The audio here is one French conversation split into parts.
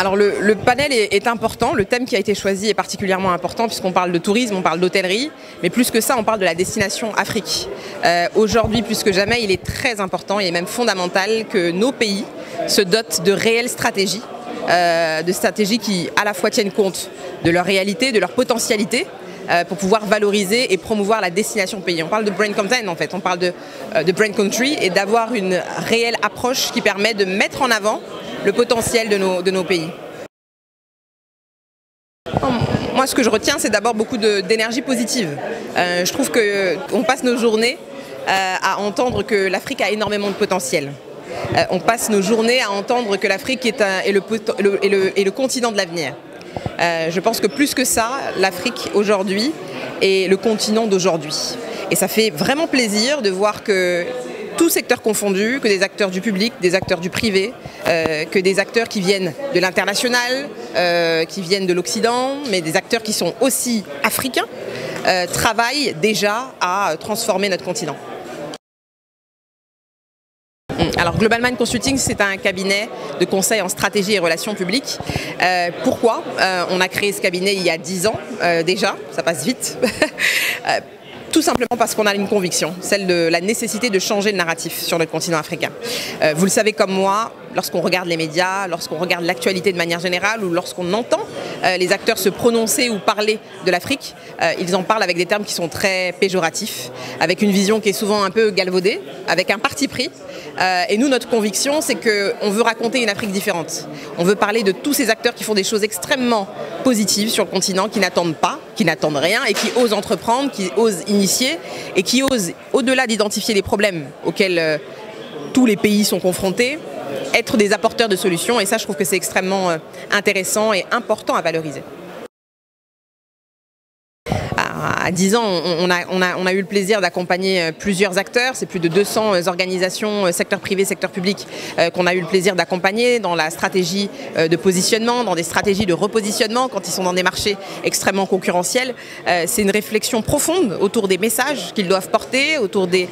Alors le panel est important, le thème qui a été choisi est particulièrement important puisqu'on parle de tourisme, on parle d'hôtellerie, mais plus que ça on parle de la destination Afrique. Aujourd'hui plus que jamais il est très important et même fondamental que nos pays se dotent de réelles stratégies, de stratégies qui à la fois tiennent compte de leur réalité, de leur potentialité, pour pouvoir valoriser et promouvoir la destination pays. On parle de brand content en fait, on parle de brand country et d'avoir une réelle approche qui permet de mettre en avant le potentiel de nos pays. Moi ce que je retiens c'est d'abord beaucoup d'énergie positive. Je trouve qu'on passe nos journées à entendre que l'Afrique a énormément de potentiel. On passe nos journées à entendre que l'Afrique est le continent de l'avenir. Je pense que plus que ça, l'Afrique aujourd'hui est le continent d'aujourd'hui. Et ça fait vraiment plaisir de voir que tous secteurs confondus, que des acteurs du public, des acteurs du privé, que des acteurs qui viennent de l'international, qui viennent de l'Occident, mais des acteurs qui sont aussi africains, travaillent déjà à transformer notre continent. Alors Global Mind Consulting, c'est un cabinet de conseil en stratégie et relations publiques. Pourquoi on a créé ce cabinet il y a 10 ans déjà, ça passe vite. Tout simplement parce qu'on a une conviction, celle de la nécessité de changer le narratif sur notre continent africain. Vous le savez comme moi, lorsqu'on regarde les médias, lorsqu'on regarde l'actualité de manière générale ou lorsqu'on entend les acteurs se prononcer ou parler de l'Afrique, ils en parlent avec des termes qui sont très péjoratifs, avec une vision qui est souvent un peu galvaudée, avec un parti pris. Et nous, notre conviction, c'est qu'on veut raconter une Afrique différente. On veut parler de tous ces acteurs qui font des choses extrêmement positives sur le continent, qui n'attendent pas, qui n'attendent rien et qui osent entreprendre, qui osent initier et qui osent, au-delà d'identifier les problèmes auxquels tous les pays sont confrontés, être des apporteurs de solutions. Et ça, je trouve que c'est extrêmement intéressant et important à valoriser. À 10 ans, on a eu le plaisir d'accompagner plusieurs acteurs, c'est plus de 200 organisations, secteur privé, secteur public, qu'on a eu le plaisir d'accompagner dans la stratégie de positionnement, dans des stratégies de repositionnement quand ils sont dans des marchés extrêmement concurrentiels. C'est une réflexion profonde autour des messages qu'ils doivent porter, autour des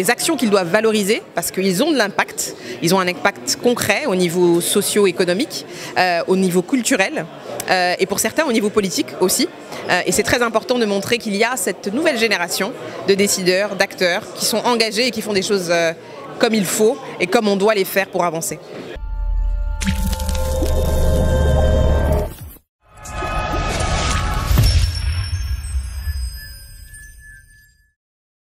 actions qu'ils doivent valoriser, parce qu'ils ont de l'impact, ils ont un impact concret au niveau socio-économique, au niveau culturel, et pour certains au niveau politique aussi. Et c'est très important de montrer qu'il y a cette nouvelle génération de décideurs, d'acteurs qui sont engagés et qui font des choses comme il faut et comme on doit les faire pour avancer.